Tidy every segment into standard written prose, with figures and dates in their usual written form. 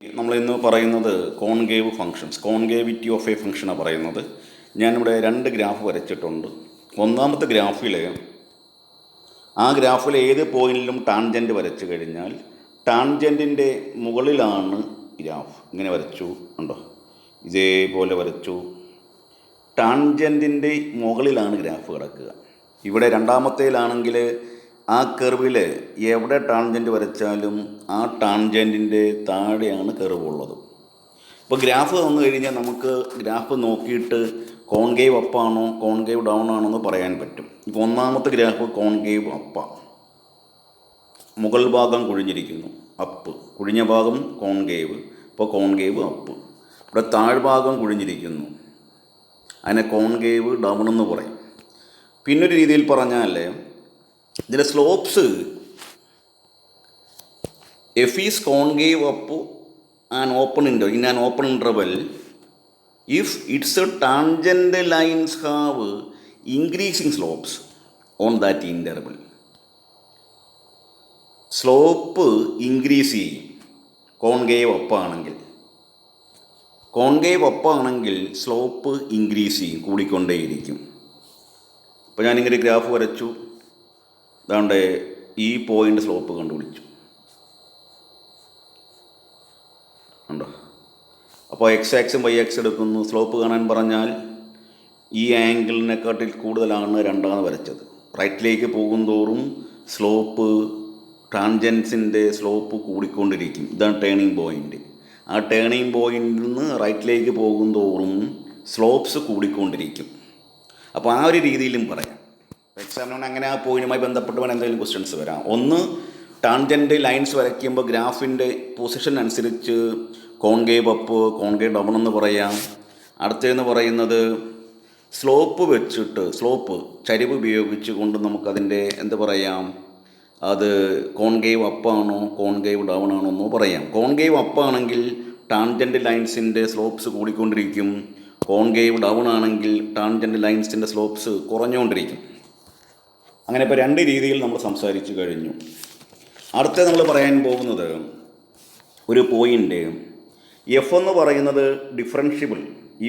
നമ്മളിന്ന് പറയുന്നത് concave functions, concavity of A ഫംഗ്ഷനാണ് പറയുന്നത്. ഞാനിവിടെ രണ്ട് ഗ്രാഫ് വരച്ചിട്ടുണ്ട്. ഒന്നാമത്തെ ഗ്രാഫിൽ ആ ഗ്രാഫിൽ ഏത് പോയിന്റിലും ടാൻജൻറ്റ് വരച്ചു കഴിഞ്ഞാൽ ടാൻജൻറ്റിൻ്റെ മുകളിലാണ് ഗ്രാഫ്. ഇങ്ങനെ വരച്ചു ഉണ്ടോ, ഇതേപോലെ വരച്ചു. ടാൻജൻറ്റിൻ്റെ മുകളിലാണ് ഗ്രാഫ് കിടക്കുക. ഇവിടെ രണ്ടാമത്തേലാണെങ്കിൽ ആ കർവിൽ എവിടെ ടാൻജൻറ്റ് വരച്ചാലും ആ ടാൻജൻറ്റിൻ്റെ താഴെയാണ് കർവ് ഉള്ളത്. ഇപ്പോൾ ഗ്രാഫ് വന്നു കഴിഞ്ഞാൽ നമുക്ക് ഗ്രാഫ് നോക്കിയിട്ട് കോൺകേവ് അപ്പാണോ കോൺകേവ് ഡൗൺ ആണോ എന്ന് പറയാൻ പറ്റും. ഇപ്പോൾ ഒന്നാമത്തെ ഗ്രാഫ് കോൺകേവ് അപ്പാണ്, മുകൾ ഭാഗം കുഴിഞ്ഞിരിക്കുന്നു, അപ്പ്. കുഴിഞ്ഞ ഭാഗം കോൺകേവ്, ഇപ്പോൾ കോൺകേവ് അപ്പ്. ഇവിടെ താഴ്ഭാഗം കുഴിഞ്ഞിരിക്കുന്നു, അതിനെ കോൺകേവ് ഡൗൺ എന്ന് പറയും. പിന്നൊരു രീതിയിൽ പറഞ്ഞാൽ ഇതിൻ്റെ slopes F is concave up an open in an open interval if it's tangent lines have increasing slopes on that interval. Slope increase ചെയ്യും കോൺകേവ് അപ്പാണെങ്കിൽ. കോൺകേവ് അപ്പാണെങ്കിൽ സ്ലോപ്പ് ഇൻക്രീസ് ചെയ്യും, കൂടിക്കൊണ്ടേയിരിക്കും. ഇപ്പോൾ ഞാനിങ്ങനെ ഗ്രാഫ് വരച്ചു, അതാണ്ട് ഈ പോയിൻ്റ് സ്ലോപ്പ് കണ്ടുപിടിച്ചു ഉണ്ടോ. അപ്പോൾ എക്സ് ആക്സും വൈ ആക്സ് എടുക്കുന്നു. സ്ലോപ്പ് കാണാൻ പറഞ്ഞാൽ ഈ ആംഗിളിനെക്കാട്ടിൽ കൂടുതലാണ് രണ്ടാമത് വരച്ചത്. റൈറ്റിലേക്ക് പോകും തോറും സ്ലോപ്പ്, ടാൻജൻസിൻ്റെ സ്ലോപ്പ് കൂടിക്കൊണ്ടിരിക്കും. ഇതാണ് ടേണിംഗ് പോയിൻ്റ്. ആ ടേണിംഗ് പോയിന്റിൽ നിന്ന് റൈറ്റിലേക്ക് പോകും തോറും സ്ലോപ്സ് കൂടിക്കൊണ്ടിരിക്കും. അപ്പോൾ ആ ഒരു രീതിയിലും പറയാം. എക്സാമിന് അങ്ങനെ ആ പോയിന്റുമായി ബന്ധപ്പെട്ട് വേണം എന്തെങ്കിലും ക്വസ്റ്റ്യൻസ് വരാം. ഒന്ന്, ടാൻജൻറ്റ് ലൈൻസ് വരയ്ക്കുമ്പോൾ ഗ്രാഫിൻ്റെ പൊസിഷൻ അനുസരിച്ച് കോൺകേവ് അപ്പ് കോൺകേവ് ഡൗൺ എന്ന് പറയാം. അടുത്തതെന്ന് പറയുന്നത് സ്ലോപ്പ് വെച്ചിട്ട്, സ്ലോപ്പ് ചരിവ് ഉപയോഗിച്ച് കൊണ്ട് നമുക്കതിൻ്റെ എന്ത് പറയാം, അത് കോൺകേവ് അപ്പാണോ കോൺകേവ് ഡൗൺ ആണോ എന്ന് പറയാം. കോൺകേവ് അപ്പാണെങ്കിൽ ടാൻജൻറ്റ് ലൈൻസിൻ്റെ സ്ലോപ്സ് കൂടിക്കൊണ്ടിരിക്കും. കോൺകേവ് ഡൗൺ ആണെങ്കിൽ ടാൻജൻറ്റ് ലൈൻസിൻ്റെ സ്ലോപ്സ് കുറഞ്ഞുകൊണ്ടിരിക്കും. അങ്ങനെ ഇപ്പോൾ രണ്ട് രീതിയിൽ നമ്മൾ സംസാരിച്ചു കഴിഞ്ഞു. അടുത്ത നമ്മൾ പറയാൻ പോകുന്നത് ഒരു പോയിൻ്റ് എഫ് എന്ന് പറയുന്നത് differentiable.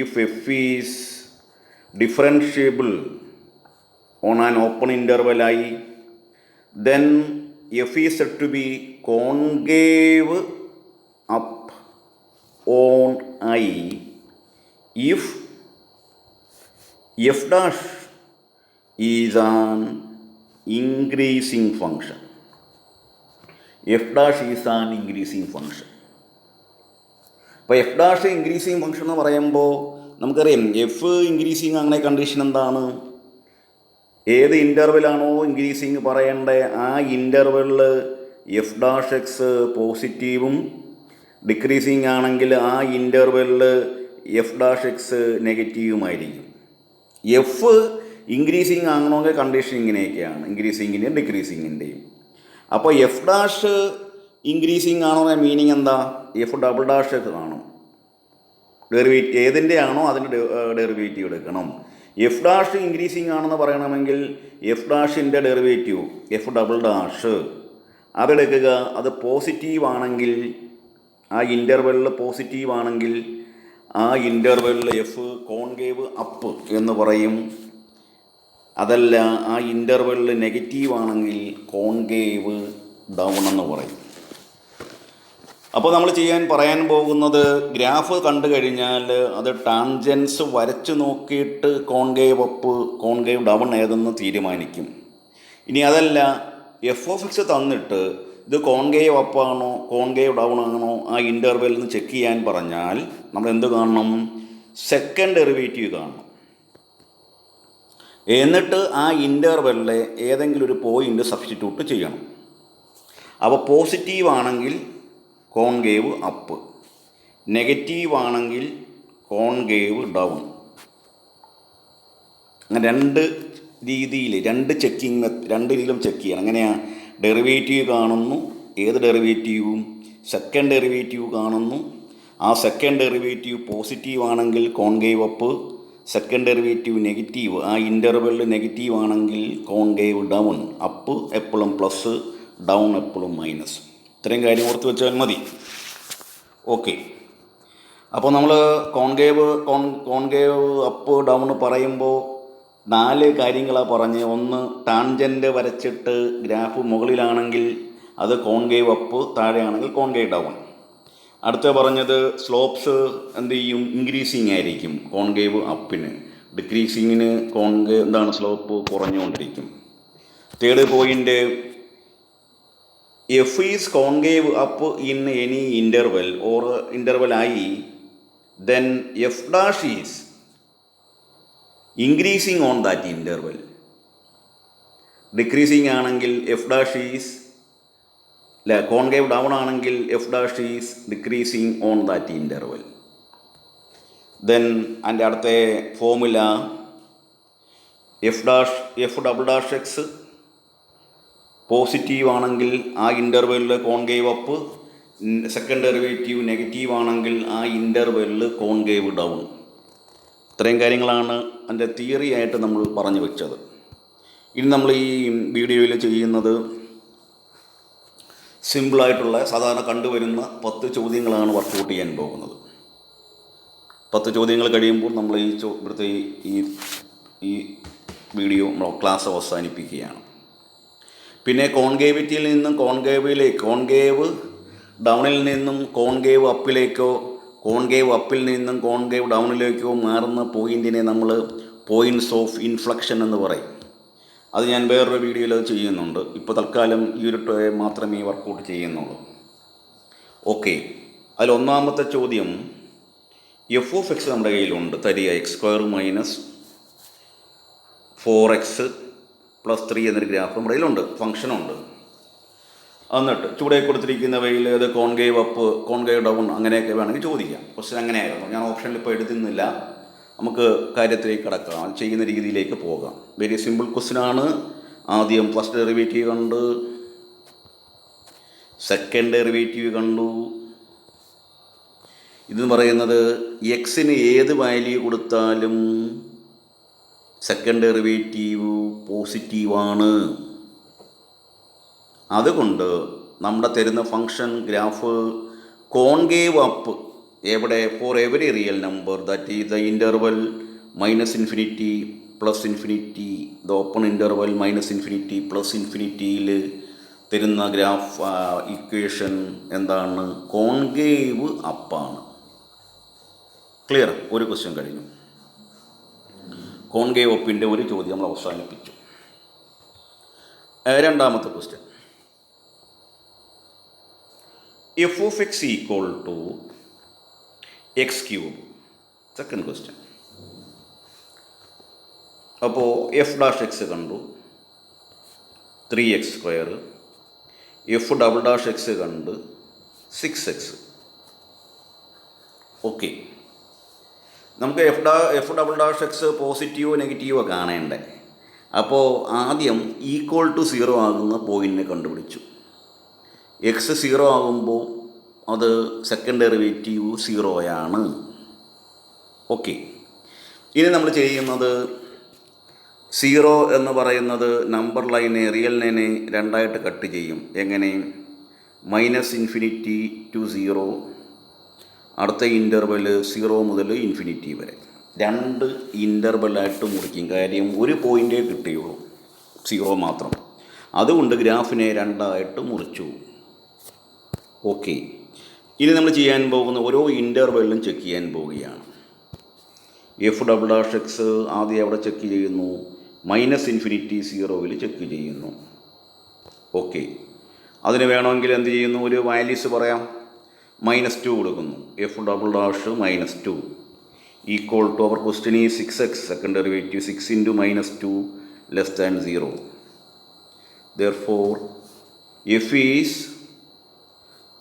If F is differentiable on an open interval I, then f is said to be concave up on I if f dash is an increasing function. f dash is an increasing function. അപ്പോൾ F dash increasing function എന്ന് പറയുമ്പോൾ നമുക്കറിയാം F increasing അങ്ങനെ condition എന്താണ്, ഏത് ഇൻ്റർവെലാണോ increasing പറയേണ്ട ആ ഇൻ്റർവെല്ലിൽ എഫ് ഡാഷ് എക്സ് പോസിറ്റീവും ഡിക്രീസിങ് ആണെങ്കിൽ ആ ഇൻ്റർവെല്ലിൽ എഫ് ഡാഷ് എക്സ് നെഗറ്റീവുമായിരിക്കും. എഫ് ഇൻക്രീസിങ് ആകണമെങ്കിൽ കണ്ടീഷൻ ഇങ്ങനെയൊക്കെയാണ്, ഇൻക്രീസിങ്ങിൻ്റെയും ഡിക്രീസിങ്ങിൻ്റെയും. അപ്പോൾ എഫ് ഡാഷ് ഇൻക്രീസിങ് ആണോ മീനിങ് എന്താ, എഫ് ഡബിൾ ഡാഷ് എക്സ് കാണും. ഡെറിവേറ്റീവ് ഏതിൻ്റെ ആണോ അതിൻ്റെ ഡെറിവേറ്റീവ് എടുക്കണം. എഫ് ഡാഷ് ഇൻക്രീസിങ് ആണെന്ന് പറയണമെങ്കിൽ എഫ് ഡാഷിൻ്റെ ഡെറിവേറ്റീവ് എഫ് ഡബിൾ ഡാഷ് അതെടുക്കുക. അത് പോസിറ്റീവ് ആണെങ്കിൽ, ആ ഇൻ്റർവെല്ലിൽ പോസിറ്റീവ് ആണെങ്കിൽ ആ ഇൻ്റർവെല്ലിൽ എഫ് കോൺകേവ് അപ്പ് എന്ന് പറയും. അതല്ല, ആ ഇൻ്റർവെല്ലിൽ നെഗറ്റീവ് ആണെങ്കിൽ കോൺകേവ് ഡൗൺ എന്ന് പറയും. അപ്പോൾ നമ്മൾ പറയാൻ പോകുന്നത് ഗ്രാഫ് കണ്ടു കഴിഞ്ഞാൽ അത് ടാൻജൻസ് വരച്ച് നോക്കിയിട്ട് കോൺകേവ് അപ്പ് കോൺകേവ് ഡൗൺ ഏതെന്ന് തീരുമാനിക്കും. ഇനി അതല്ല, എഫ് ഓഫ് എക്സ് തന്നിട്ട് ഇത് കോൺകേവ് അപ്പാണോ കോൺകേവ് ഡൗൺ ആണോ ആ ഇൻ്റർവെല്ലിൽ നിന്ന് ചെക്ക് ചെയ്യാൻ പറഞ്ഞാൽ നമ്മൾ എന്ത് കാണണം, സെക്കൻഡ് ഡെറിവേറ്റീവ് കാണണം. എന്നിട്ട് ആ ഇൻ്റർവെല്ലിലെ ഏതെങ്കിലും ഒരു പോയിൻ്റ് സബ്സ്റ്റിറ്റ്യൂട്ട് ചെയ്യണം. അപ്പോൾ പോസിറ്റീവ് ആണെങ്കിൽ കോൺകേവ് അപ്പ്, നെഗറ്റീവ് ആണെങ്കിൽ കോൺകേവ് ഡൗൺ. അങ്ങനെ രണ്ട് രീതിയിൽ, രണ്ട് രീതിയിലും ചെക്ക് ചെയ്യണം. അങ്ങനെയാണ് ഡെറിവേറ്റീവ് കാണുന്നു, ഏത് ഡെറിവേറ്റീവും സെക്കൻഡ് ഡെറിവേറ്റീവ് കാണുന്നു. ആ സെക്കൻഡ് ഡെറിവേറ്റീവ് പോസിറ്റീവ് ആണെങ്കിൽ concave up, second derivative negative, ആ ഇൻ്റർവെല്ലിൽ നെഗറ്റീവ് ആണെങ്കിൽ കോൺകേവ് ഡൗൺ. അപ്പ് എപ്പോഴും പ്ലസ്, ഡൗൺ എപ്പോഴും മൈനസ്. ഇത്രയും കാര്യം ഓർത്ത് വെച്ചാൽ മതി. ഓക്കെ. അപ്പോൾ നമ്മൾ കോൺകേവ് അപ്പ് ഡൗൺ പറയുമ്പോൾ 4 കാര്യങ്ങളാണ് പറഞ്ഞ്. ഒന്ന്, ടാൻജൻറ്റ് വരച്ചിട്ട് ഗ്രാഫ് മുകളിലാണെങ്കിൽ അത് കോൺകേവ് അപ്പ്, താഴെയാണെങ്കിൽ കോൺകേവ് ഡൗൺ. അടുത്ത പറഞ്ഞത് സ്ലോപ്സ് എന്ത് ചെയ്യും, ഇൻക്രീസിങ് ആയിരിക്കും കോൺകേവ് അപ്പിന്, ഡിക്രീസിങ്ങിന് സ്ലോപ്പ് കുറഞ്ഞുകൊണ്ടിരിക്കും. Third point, f is concave up in any interval or interval ആയി, then f dash is increasing on that interval. Decreasing ആണെങ്കിൽ f dash is concave down ആണെങ്കിൽ f dash is decreasing on that interval. Then അതിൻ്റെ അടുത്ത formula f double dash x positive ആണെങ്കിൽ ആ ഇൻ്റർവെല്ലിൽ concave up, second derivative negative ആണെങ്കിൽ ആ ഇൻ്റർവെല്ലിൽ കോൺകേവ് ഡൗൺ. ഇത്രയും കാര്യങ്ങളാണ് അതിൻ്റെ തിയറി ആയിട്ട് നമ്മൾ പറഞ്ഞു വെച്ചത്. ഇനി നമ്മൾ ഈ വീഡിയോയിൽ ചെയ്യുന്നത് സിമ്പിളായിട്ടുള്ള സാധാരണ കണ്ടുവരുന്ന 10 ചോദ്യങ്ങളാണ് വർക്കൗട്ട് ചെയ്യാൻ പോകുന്നത്. 10 ചോദ്യങ്ങൾ കഴിയുമ്പോൾ നമ്മൾ ഇവിടുത്തെ ഈ വീഡിയോ ക്ലാസ് അവസാനിപ്പിക്കുകയാണ്. പിന്നെ കോൺകേവിറ്റിയിൽ നിന്നും കോൺകേവ് ഡൗണിൽ നിന്നും കോൺകേവ് അപ്പിലേക്കോ കോൺകേവ് അപ്പിൽ നിന്നും കോൺകേവ് ഡൗണിലേക്കോ മാറുന്ന പോയിൻറ്റിനെ നമ്മൾ പോയിൻറ്റ്സ് ഓഫ് ഇൻഫ്ലക്ഷൻ എന്ന് പറയും. അത് ഞാൻ വേറൊരു വീഡിയോയിൽ അത് ചെയ്യുന്നുണ്ട്. ഇപ്പോൾ തൽക്കാലം ഈ ഒരു മാത്രമേ വർക്കൗട്ട് ചെയ്യുന്നുള്ളൂ. ഓക്കെ, അതിൽ ഒന്നാമത്തെ ചോദ്യം, എഫ് ഓഫ് എക്സ് നമ്മുടെ കയ്യിലുണ്ട്, തരിക x² - 4x + 3 എന്നൊരു ഗ്രാഫ് നമ്മുടെ കയ്യിലുണ്ട്, ഫംഗ്ഷനുണ്ട്. എന്നിട്ട് ചൂടെ കൊടുത്തിരിക്കുന്നവയിൽ അത് കോൺകേവ് അപ്പ്, കോൺകേവ് ഡൗൺ അങ്ങനെയൊക്കെ വേണമെങ്കിൽ ചോദിക്കാം. ക്വസ്റ്റ്യൻ അങ്ങനെയായിരുന്നു. ഞാൻ ഓപ്ഷനിൽ ഇപ്പോൾ എഴുതുന്നില്ല, നമുക്ക് കാര്യത്തിലേക്ക് കടക്കാം, ചെയ്യുന്ന രീതിയിലേക്ക് പോകാം. വെരി സിമ്പിൾ ക്വസ്റ്റ്യനാണ്. ആദ്യം ഫസ്റ്റ് ഡെറിവേറ്റീവ് കണ്ട്, സെക്കൻഡ് ഡെറിവേറ്റീവ് കണ്ടു. ഇതെന്ന് പറയുന്നത് എക്സിന് ഏത് വാല്യൂ കൊടുത്താലും സെക്കൻഡ് ഡെറിവേറ്റീവ് പോസിറ്റീവാണ്. അതുകൊണ്ട് നമ്മുടെ തരുന്ന ഫംഗ്ഷൻ ഗ്രാഫ് കോൺകേവ് അപ്പ് എവിടെ, for every real number that is the interval -∞ +∞, the open interval -∞ +∞ തരുന്ന ഗ്രാഫ് ഇക്വേഷൻ എന്താണ്, കോൺകേവ് അപ്പാണ്. ക്ലിയർ? ഒരു ക്വസ്റ്റ്യൻ കഴിഞ്ഞു. കോൺകേവ് അപ്പിൻ്റെ ഒരു ചോദ്യം നമ്മൾ അവസാനിപ്പിച്ചു. രണ്ടാമത്തെ question, F of X equal to x³. Second question. അപ്പോൾ എഫ് ഡാഷ് എക്സ് കണ്ടു 3x², F double dash X കണ്ട് 6x. ഓക്കെ, നമുക്ക് എഫ് ഡബിൾ ഡാഷ് എക്സ് പോസിറ്റീവോ നെഗറ്റീവോ കാണേണ്ടേ. അപ്പോൾ ആദ്യം ഈക്വൽ ടു 0 ആകുന്ന പോയിൻറ്റിനെ കണ്ടുപിടിച്ചു. എക്സ് 0 ആകുമ്പോൾ അത് സെക്കൻഡ് ഡെറിവേറ്റീവ് 0 ഓക്കെ, ഇനി നമ്മൾ ചെയ്യുന്നത് 0 എന്ന് പറയുന്നത് നമ്പർ ലൈനെ, റിയൽ ലൈനെ രണ്ടായിട്ട് കട്ട് ചെയ്യും. എങ്ങനെ? -∞ to 0, അടുത്ത ഇൻ്റർവെൽ 0 മുതൽ ∞ വരെ 2 ഇൻ്റർവെല്ലായിട്ട് മുറിക്കും. കാര്യം ഒരു പോയിൻ്റേ കിട്ടിയുള്ളൂ, 0 മാത്രം. അതുകൊണ്ട് ഗ്രാഫിനെ 2ആയിട്ട് മുറിച്ചു. ഓക്കെ, ഇനി നമ്മൾ ചെയ്യാൻ പോകുന്ന ഓരോ ഇൻ്റർവെല്ലും ചെക്ക് ചെയ്യാൻ പോവുകയാണ്. എഫ് ഡബിൾ ഡാഷ് എക്സ് ആദ്യം അവിടെ ചെക്ക് ചെയ്യുന്നു, -∞ 0-ൽ ചെക്ക് ചെയ്യുന്നു. ഓക്കെ, അതിന് വേണമെങ്കിൽ എന്ത് ചെയ്യുന്നു, ഒരു വാല്യൂസ് പറയാം. -2 കൊടുക്കുന്നു. F double dash -2 equal to, അവർ ക്വസ്റ്റ്യൻ ഈ 6x, second derivative 6 × -2 < 0. Therefore f is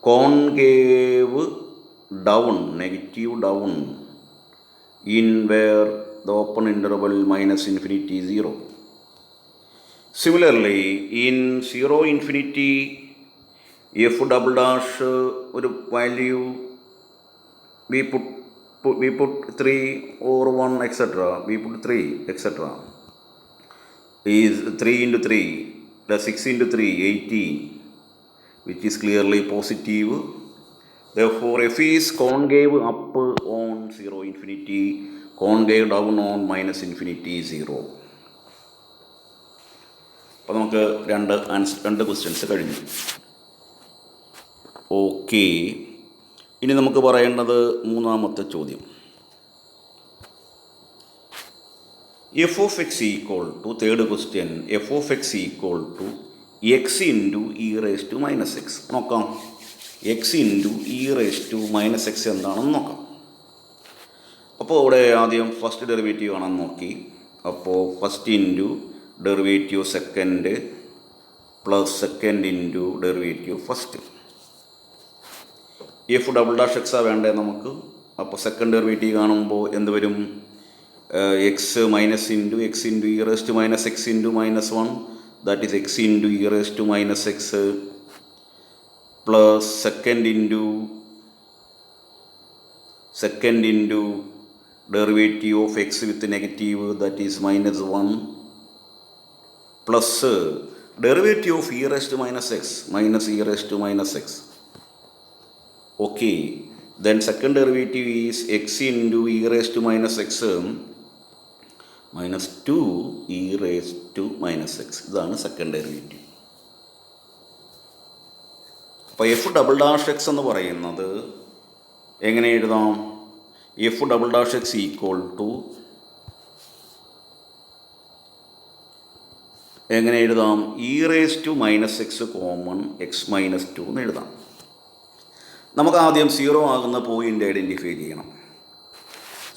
concave down, negative down, in where the open interval -∞ 0. Similarly, in 0 ∞, f double dash ഒരു value we put 3 or 1 etc. we put 3 etc. is 3 × 3 plus 6 × 3 18, which is clearly positive. Therefore, f is concave up on 0 infinity, concave down on minus infinity 0. അപ്പോൾ നമുക്ക് രണ്ട് questions കഴിഞ്ഞു. Okay, ഇനി നമുക്ക് പറയേണ്ടത് മൂന്നാമത്തെ ചോദ്യം. F of x equal to, third question, F of x equal to x into e raise to minus x. നോക്കാം, x into e raise to minus x എന്താണെന്ന് നോക്കാം. അപ്പോൾ ഇവിടെ ആദ്യം ഫസ്റ്റ് ഡെറിവേറ്റീവ് ആണെന്ന് നോക്കി. അപ്പോൾ first into derivative second plus second into derivative first. F double dash എക്സാണ് വേണ്ടത് നമുക്ക്. അപ്പോൾ സെക്കൻഡ് ഡെറിവേറ്റീവ് കാണുമ്പോൾ എന്ത് വരും? X minus into x into e raise to minus x into minus 1, that is x into e raise to minus x plus second into derivative of x with negative, that is minus 1 plus derivative of e raise to minus x minus e raise to minus X. Okay, then second derivative is x into e raised to minus x minus 2 e raised to minus x. ഇതാണ് second derivative. അപ്പോൾ F double dash X എന്ന് പറയുന്നത് എങ്ങനെ എഴുതാം? F double dash X equal to എങ്ങനെ എഴുതാം? E raise to minus X common X minus 2 എന്ന് എഴുതാം. നമുക്ക് ആദ്യം 0 ആകുന്ന പോയിൻ്റ് ഐഡൻറ്റിഫൈ ചെയ്യണം.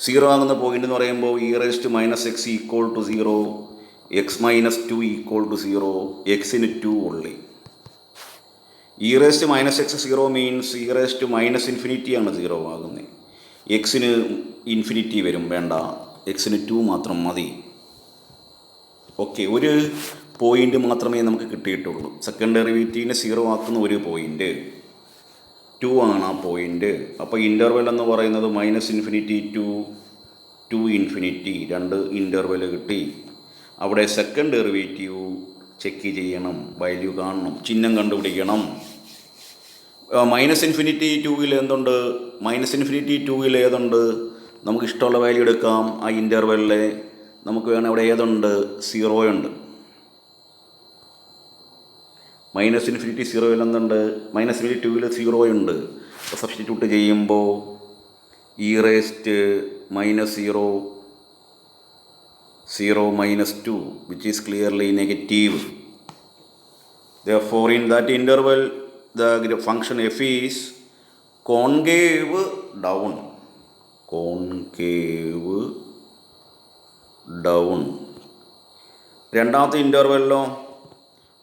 0 ആകുന്ന പോയിൻ്റ് എന്ന് പറയുമ്പോൾ e raise to minus x equal to 0, x minus 2 equal to 0, എക്സിന് 2 ഉള്ളി. E raise to minus x 0 means e raise to minus ഇൻഫിനിറ്റിയാണ് 0 ആകുന്നത്. എക്സിന് ഇൻഫിനിറ്റി വരും, വേണ്ട, എക്സിന് 2 മാത്രം മതി. ഓക്കെ, ഒരു പോയിൻ്റ് മാത്രമേ നമുക്ക് കിട്ടിയിട്ടുള്ളൂ. സെക്കൻഡ് ഡെറിവേറ്റീവിനെ 0 ആക്കുന്ന ഒരു പോയിൻ്റ് 2 ആണ് ആ പോയിൻ്റ്. അപ്പോൾ ഇൻ്റർവെൽ എന്ന് പറയുന്നത് minus infinity to infinity, 2 interval കിട്ടി. അവിടെ സെക്കൻഡ് ഡെറിവേറ്റീവ് ചെക്ക് ചെയ്യണം, വാല്യൂ കാണണം, ചിഹ്നം കണ്ടുപിടിക്കണം. മൈനസ് ഇൻഫിനിറ്റി 2ൽ എന്തുണ്ട്? മൈനസ് ഇൻഫിനിറ്റി 2ൽ ഏതുണ്ട്? നമുക്ക് ഇഷ്ടമുള്ള വാല്യൂ എടുക്കാം. ആ ഇൻ്റർവെല്ലിൽ നമുക്ക് വേണം, അവിടെ ഏതുണ്ട്? 0 ഉണ്ട്. മൈനസ് ഇൻഫിനിറ്റി 0ൽ എന്തുണ്ട്? മൈനസ് ഇൻഫിനിറ്റി 2ൽ 0 ഉണ്ട്. അപ്പോൾ സബ്സ്റ്റിറ്റ്യൂട്ട് ചെയ്യുമ്പോൾ ഇ റേസ്റ്റ് minus 0 minus 2 which is clearly negative. Therefore in that interval the function f is concave down. രണ്ടാമത്തെ ഇൻ്റർവെല്ലോ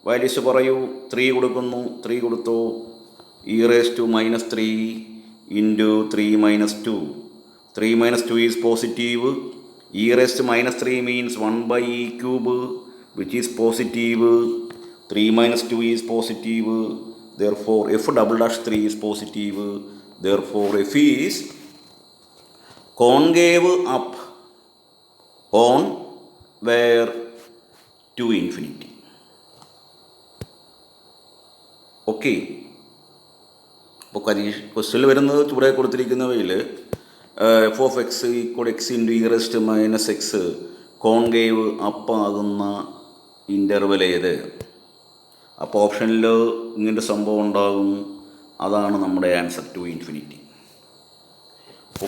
വാല്യൂസ് പറയൂ. 3 കൊടുക്കുന്നു, 3 കൊടുത്തു. E raise to minus 3 into 3 minus 2. 3 minus 2 is positive. E raise to minus 3 means 1/e cube which is positive. 3 minus 2 is positive. Therefore f double dash 3 is positive. Therefore f is concave up on where to infinity. Okay, അപ്പോൾ ക്വസ്റ്റ്യനിൽ വരുന്നത് ചൂടെ കൊടുത്തിരിക്കുന്നവയിൽ f of X equal x into e raise minus x concave up ആകുന്ന interval ഏത്? അപ്പോൾ ഓപ്ഷനിൽ ഇങ്ങനത്തെ സംഭവം ഉണ്ടാകും. അതാണ് നമ്മുടെ ആൻസർ, ടു ഇൻഫിനിറ്റി.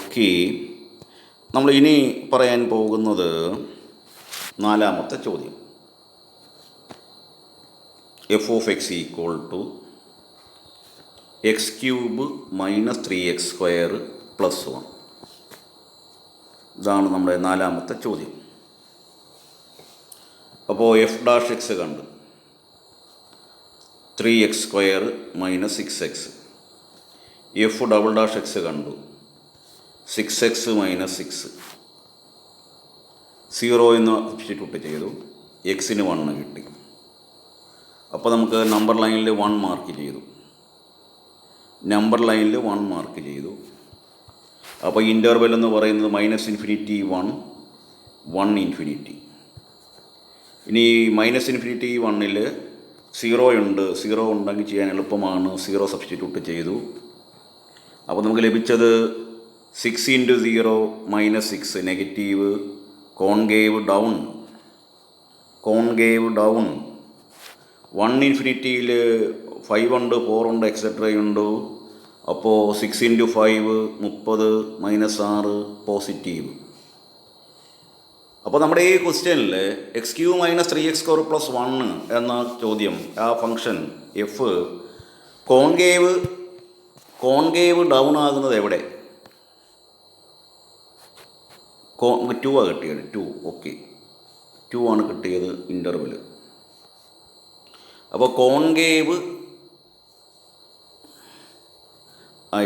ഓക്കെ, നമ്മൾ ഇനി പറയാൻ പോകുന്നത് നാലാമത്തെ ചോദ്യം. F of X equal to X cube minus 3x² plus 1. ഇതാണ് നമ്മുടെ നാലാമത്തെ ചോദ്യം. അപ്പോൾ എഫ് ഡാഷ് എക്സ് കണ്ട് 3x² minus 6x. F double dash X കണ്ടു 6x മൈനസ് 6. 0 എന്ന് സബ്സ്റ്റിറ്റ്യൂട്ട് ചെയ്തു, എക്സിന് 1 കിട്ടി. അപ്പോൾ നമുക്ക് നമ്പർ ലൈനിൽ 1 മാർക്ക് ചെയ്തു. അപ്പോൾ ഇൻ്റർവെൽ എന്ന് പറയുന്നത് മൈനസ് ഇൻഫിനിറ്റി 1 ഇൻഫിനിറ്റി. ഇനി മൈനസ് ഇൻഫിനിറ്റി 1ൽ 0 ഉണ്ട്. 0 ഉണ്ടെങ്കിൽ ചെയ്യാൻ എളുപ്പമാണ്. 0 സബ്സ്റ്റിറ്റ്യൂട്ട് ചെയ്തു. അപ്പോൾ നമുക്ക് ലഭിച്ചത് 6 × 0 -6 നെഗറ്റീവ്, കോൺകേവ് ഡൗൺ 1 ഇൻഫിനിറ്റിയിൽ 5 ഉണ്ട്, 4 ഉണ്ട്, എക്സെട്ര ഉണ്ട്. അപ്പോൾ 6 × 5 30 -6 പോസിറ്റീവ്. അപ്പോൾ നമ്മുടെ ഈ ക്വസ്റ്റ്യനിൽ x³ - 3x² + 1 എന്ന ചോദ്യം, ആ ഫംഗ്ഷൻ എഫ് കോൺകേവ് ഡൗൺ ആകുന്നത് എവിടെ? 2 ആണ് കിട്ടിയത്. 2 ഓക്കെ, 2 ആണ് കിട്ടിയത് ഇൻ്റർവെൽ. അപ്പോൾ കോൺകേവ്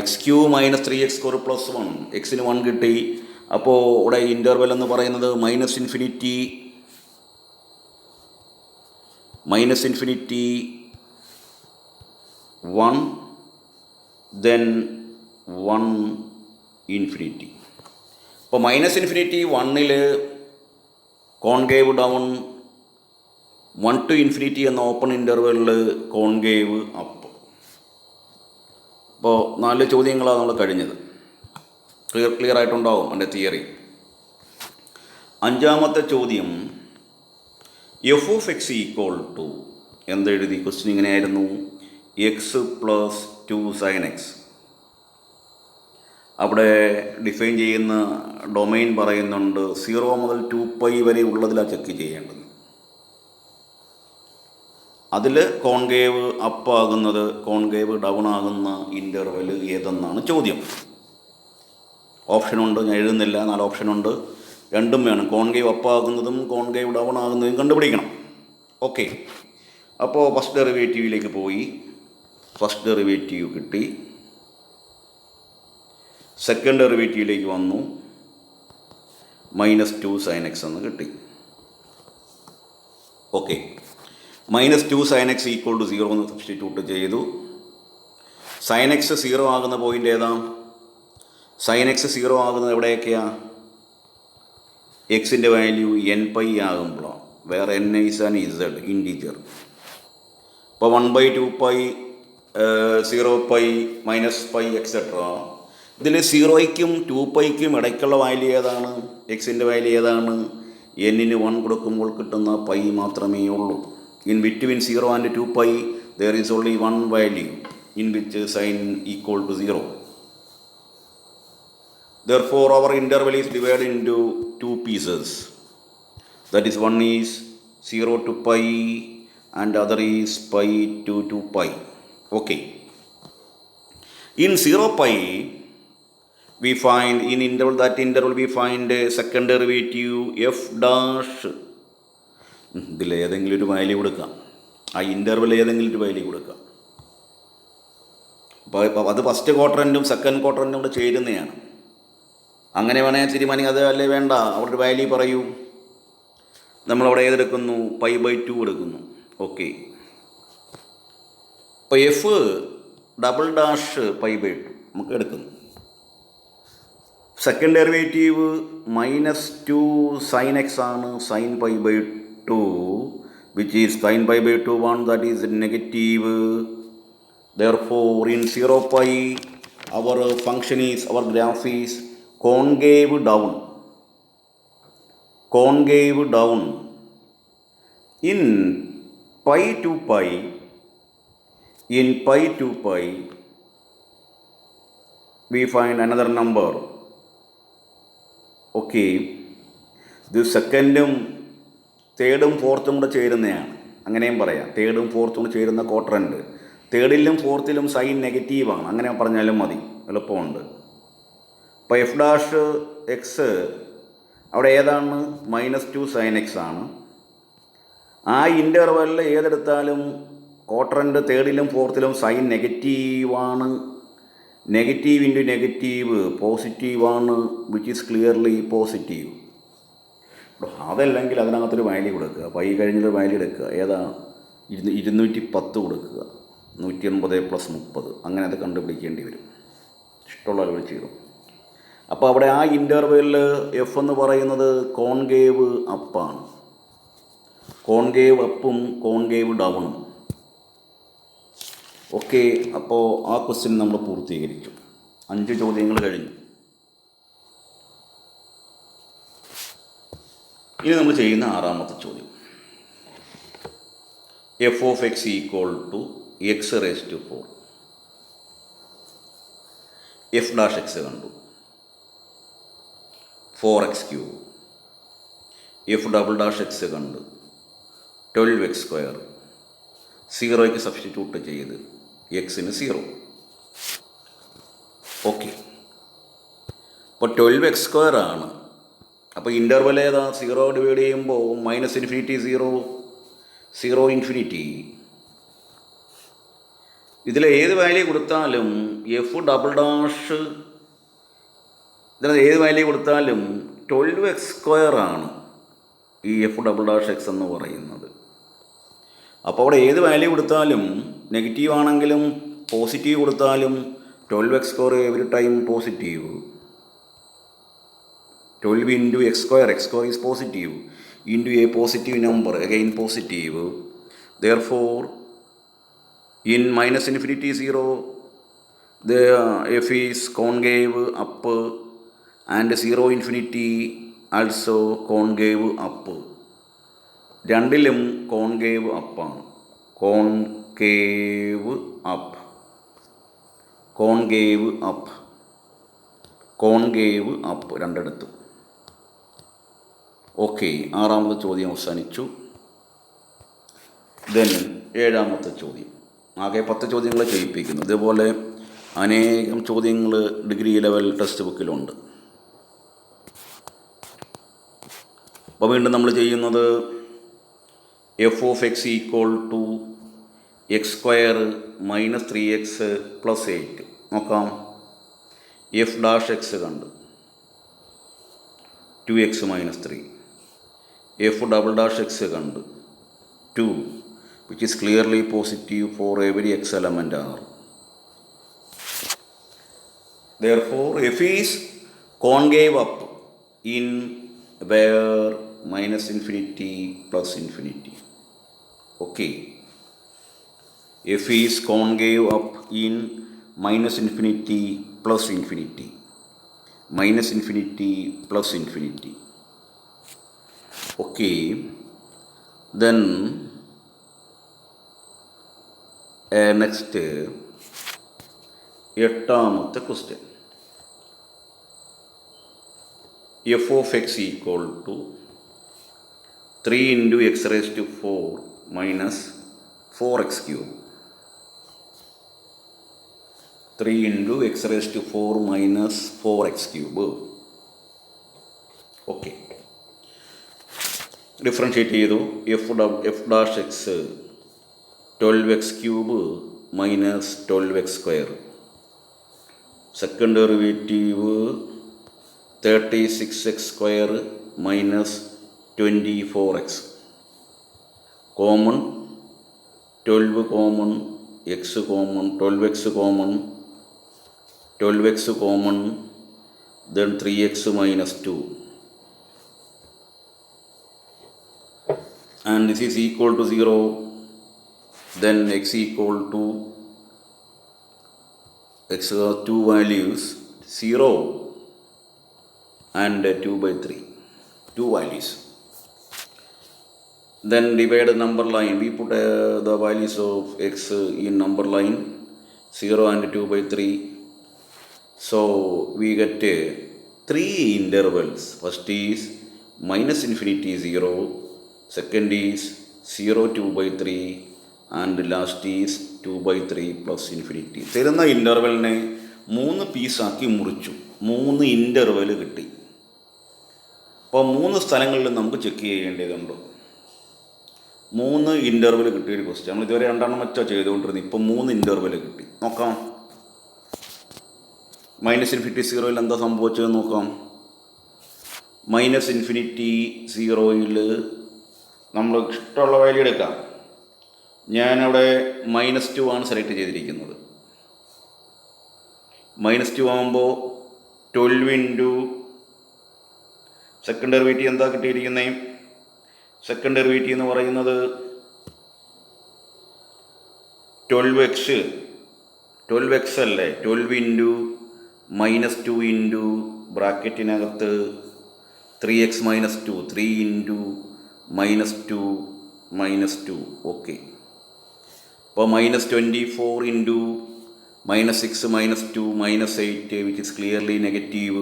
x³ - 3x² + 1, എക്സിന് 1 കിട്ടി. അപ്പോൾ ഇവിടെ ഇൻ്റർവെൽ എന്ന് പറയുന്നത് -∞, -∞, 1, then 1 ഇൻഫിനിറ്റി. അപ്പോൾ -∞, 1ൽ കോൺകേവ് ഡൗൺ, 1 to ∞ എന്ന ഓപ്പൺ ഇൻ്റർവെല്ലിൽ കോൺകേവ് അപ്പ്. അപ്പോൾ 4 ചോദ്യങ്ങളാണ് നമ്മൾ കഴിഞ്ഞത്. ക്ലിയർ ആയിട്ടുണ്ടാവും എൻ്റെ തിയറി. 5ാമത്തെ ചോദ്യം, f(x) = എന്തെഴുതി? ക്വസ്റ്റ്യൻ ഇങ്ങനെയായിരുന്നു, x + 2 sin x. അവിടെ ഡിഫൈൻ ചെയ്യുന്ന ഡൊമൈൻ പറയുന്നുണ്ട് 0 മുതൽ 2π വരെ ഉള്ളതിലാണ് ചെക്ക് ചെയ്യേണ്ടത്. അതിൽ കോൺകേവ് അപ്പ് ആകുന്നത്, കോൺകേവ് ഡൗൺ ആകുന്ന ഇൻ്റർവെൽ ഏതെന്നാണ് ചോദ്യം. ഓപ്ഷനുണ്ട്, ഞാൻ എഴുതുന്നില്ല. 4 ഓപ്ഷനുണ്ട്, രണ്ടും വേണം. കോൺകേവ് അപ്പ് ആകുന്നതും കോൺകേവ് ഡൗൺ ആകുന്നതും കണ്ടുപിടിക്കണം. ഓക്കെ, അപ്പോൾ ഫസ്റ്റ് ഡെറിവേറ്റീവിലേക്ക് പോയി. ഫസ്റ്റ് ഡെറിവേറ്റീവ് കിട്ടി. സെക്കൻഡ് ഡെറിവേറ്റീവിലേക്ക് വന്നു, -2 sin x എന്ന് കിട്ടി. ഓക്കെ, -2 sin x = 0 എന്ന് സബ്സ്റ്റിറ്റ്യൂട്ട് ചെയ്തു. sin x 0 ആകുന്ന പോയിൻ്റ് ഏതാ? sin x 0 ആകുന്നത് എവിടെയൊക്കെയാണ്? എക്സിൻ്റെ വാല്യൂ nπ ആകുമ്പോഴാണ്. വേറെ n is an z integer. ഇപ്പോൾ 1/2π, 0π, -π എക്സെട്ര. ഇതിൽ 0യ്ക്കും 2πയ്ക്കും ഇടയ്ക്കുള്ള വാല്യൂ ഏതാണ്? എക്സിൻ്റെ വാല്യൂ ഏതാണ്? n-ന് 1 കൊടുക്കുമ്പോൾ കിട്ടുന്ന പൈ മാത്രമേ ഉള്ളൂ. In between 0 and 2π there is only one value in which sin = 0. Therefore our interval is divided into 2 pieces. That is, one is 0 to π and other is π to 2π. Okay. In 0π we find, in interval, that interval we find a second derivative f'. ഇതിൽ ഏതെങ്കിലും ഒരു value കൊടുക്കാം. ആ interval ഏതെങ്കിലും ഒരു value കൊടുക്കാം. അപ്പോൾ അത് ഫസ്റ്റ് ക്വാഡ്രൻറ്റും സെക്കൻഡ് ക്വാഡ്രൻറ്റും കൂടെ ചേരുന്നതാണ്. അങ്ങനെ വേണേൽ തീരുമാനിക്കുക. അത് അല്ലേ വേണ്ട, അവിടെ ഒരു വാല്യൂ പറയൂ. നമ്മളവിടെ ഏതെടുക്കുന്നു? π/2 എടുക്കുന്നു. ഓക്കെ, അപ്പോൾ f'' π/2 നമുക്ക് എടുക്കുന്നു. സെക്കൻഡ് ഡെറിവേറ്റീവ് -2 sin x ആണ്. sin π/2, which is sin π/2 1, that is negative. Therefore in 0π our function is, our graph is concave down. In π to π we find another number. Okay, this സെക്കൻഡും തേർഡും ഫോർത്തും കൂടെ ചേരുന്നതാണ്. അങ്ങനെയും പറയാം, തേർഡും ഫോർത്തും കൂടെ ചേരുന്ന ക്വാഡ്രൻ്റ്. തേർഡിലും ഫോർത്തിലും സൈൻ നെഗറ്റീവാണ്, അങ്ങനെ പറഞ്ഞാലും മതി, എളുപ്പമുണ്ട്. അപ്പോൾ f'(x) അവിടെ ഏതാണ്? -2 sin x ആണ്. ആ ഇൻ്റർവെല്ലിൽ ഏതെടുത്താലും ക്വാഡ്രൻ്റ് തേർഡിലും ഫോർത്തിലും സൈൻ നെഗറ്റീവാണ്. നെഗറ്റീവ് ഇൻറ്റു നെഗറ്റീവ് പോസിറ്റീവാണ്, വിച്ച് ഈസ് ക്ലിയർലി പോസിറ്റീവ്. അതല്ലെങ്കിൽ അതിനകത്തൊരു വാല്യൂ കൊടുക്കുക. പൈ കഴിഞ്ഞൊരു വാല്യൂ എടുക്കുക. ഏതാ? 210 കൊടുക്കുക. 180 + 30, അങ്ങനെ അത് കണ്ടുപിടിക്കേണ്ടി വരും. ഇഷ്ടമുള്ള ലെവൽ ചെയ്തു. അപ്പോൾ അവിടെ ആ ഇൻ്റർവെല്ലിൽ എഫ് എന്ന് പറയുന്നത് കോൺകേവ് അപ്പാണ്. കോൺകേവ് അപ്പും കോൺകേവ് ഡൗണും. ഓക്കെ, അപ്പോൾ ആ ക്വസ്റ്റ്യൻ നമ്മൾ പൂർത്തീകരിച്ചു. 5 ചോദ്യങ്ങൾ കഴിഞ്ഞു. ഇനി നമ്മൾ ചെയ്യുന്ന 6ാമത്തെ ചോദ്യം. F of X equal to X raise to 4. F dash X കണ്ടു, 4x3. F double dash X കണ്ട് 12x². 0ക്ക് സബ്സ്റ്റിറ്റ്യൂട്ട് ചെയ്ത് എക്സിന് 0. ഓക്കെ, അപ്പോൾ 12x² ആണ്. അപ്പോൾ ഇൻ്റർവൽ ഏതാ? 0 ഡിവൈഡ് ചെയ്യുമ്പോൾ -∞ 0, 0 ∞. ഇതിൽ ഏത് വാല്യൂ കൊടുത്താലും എഫ് ഡബിൾ ഡാഷ്, ഇതിൽ ഏത് വാല്യൂ കൊടുത്താലും 12x² ആണ് ഈ എഫ് ഡബിൾ ഡാഷ് എക്സ് എന്ന് പറയുന്നത്. അപ്പോൾ അവിടെ ഏത് വാല്യൂ കൊടുത്താലും, നെഗറ്റീവ് ആണെങ്കിലും പോസിറ്റീവ് കൊടുത്താലും 12x² every time positive. 12 into x² is positive, into a positive number, again positive. Therefore, in -∞ 0, the f is concave up, and 0 ∞ also concave up. രണ്ടിലും concave അപ്പാണ്. Concave up, concave up, concave up രണ്ടിടത്തും. Okay, 6ാമത്തെ ചോദ്യം അവസാനിച്ചു. Then 7ാമത്തെ ചോദ്യം. ആകെ 10 ചോദ്യങ്ങൾ ചെയ്യിപ്പിക്കുന്നു. ഇതേപോലെ അനേകം ചോദ്യങ്ങൾ ഡിഗ്രി ലെവൽ ടെക്സ്റ്റ് ബുക്കിലുണ്ട്. അപ്പോൾ വീണ്ടും നമ്മൾ ചെയ്യുന്നത് F of X equal to x² - 3x + 8. നോക്കാം. എഫ് ഡാഷ് എക്സ് കണ്ട് 2x - 3. F double dash X കണ്ട് 2, which is clearly positive for every x element R. Therefore, f is concave up in where -∞ +∞. Okay, f is concave up in -∞ +∞, -∞ +∞. Okay, then next 8ാമത്തെ question. F of X equal to 3 into x⁴ minus 4x³. 3 into x⁴ minus 4x³. Okay, differentiate ചെയ്തു. F dash x 12x³ minus 12x². Second derivative 36x² minus 24x. Common 12 common, x common, 12x common, 12x common, then 3x minus 2. And this is equal to 0. Then x equal to, x has 2 values, 0 and 2/3, 2 values. Then divide the number line. We put the values of x in number line, 0 and 2/3. So we get 3 intervals. First is -∞ 0, second is 0 2/3, and last is 2/3 +∞. തരുന്ന ഇൻ്റർവെലിനെ 3 പീസാക്കി മുറിച്ചു, 3 interval കിട്ടി. അപ്പോൾ 3 സ്ഥലങ്ങളിൽ നമുക്ക് check ചെയ്യേണ്ടതുണ്ട്. 3 interval കിട്ടിയൊരു question. നമ്മൾ ഇതുവരെ 2 മറ്റോ ചെയ്തുകൊണ്ടിരുന്നത്. ഇപ്പം 3 ഇൻ്റർവെൽ കിട്ടി. നോക്കാം. -∞ 0 എന്താ സംഭവിച്ചതെന്ന് നോക്കാം. -∞ 0 നമ്മൾ ഇഷ്ടമുള്ള വാല്യൂ എടുക്കാം. ഞാനവിടെ -2 ആണ് സെലക്ട് ചെയ്തിരിക്കുന്നത്. -2 ആകുമ്പോൾ 12 ഇൻറ്റു സെക്കൻഡ് ഡെറിവേറ്റീവ് എന്താ കിട്ടിയിരിക്കുന്നത്? സെക്കൻഡ് ഡെറിവേറ്റീവ് എന്ന് പറയുന്നത് 12x അല്ലേ. 12 ഇൻറ്റു -2 ഇൻറ്റു ബ്രാക്കറ്റിനകത്ത് 3x - 2, 3 ഇൻറ്റു -2 -2. ഓക്കെ, അപ്പോൾ -24 into -6 -2 -8, which is clearly negative.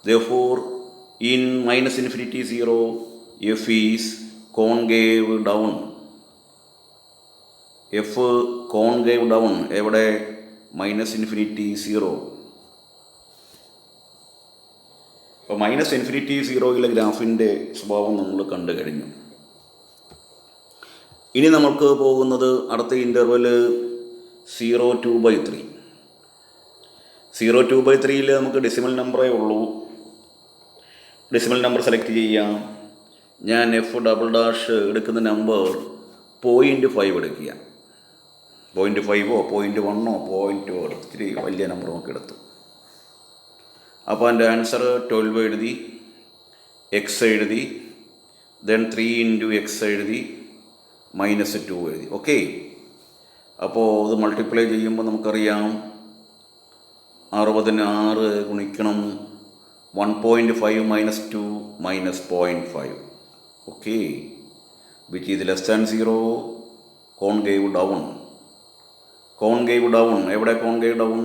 Therefore, in -∞0, f is concave down. f concave down എവിടെ? -∞0. അപ്പോൾ -∞0 ഗ്രാഫിൻ്റെ സ്വഭാവം നമ്മൾ കണ്ടു കഴിഞ്ഞു. ഇനി നമുക്ക് പോകുന്നത് അടുത്ത ഇൻ്റർവെല് 0/2/3. 0/2/3 നമുക്ക് ഡെസിമൽ നമ്പറേ ഉള്ളൂ. ഡെസിമൽ നമ്പർ സെലക്ട് ചെയ്യാം. ഞാൻ f" എടുക്കുന്ന നമ്പർ 0.5 എടുക്കുക. 0.5 0.1 0.2 ഇത്തിരി വലിയ നമ്പർ നോക്കി എടുത്തു. അപ്പോൾ എൻ്റെ ആൻസർ 12 എഴുതി, എക്സ് എഴുതി, ദെൻ 3 ഇൻറ്റു എക്സ് എഴുതി, -2 എഴുതി. ഓക്കെ, അപ്പോൾ ഇത് മൾട്ടിപ്ലൈ ചെയ്യുമ്പോൾ നമുക്കറിയാം 60 ഗുണിക്കണം 1.5 - 2 -0.5. Okay, which is less than 0. Concave down. Concave down എവിടെ? കോൺകേവ് ഡൗൺ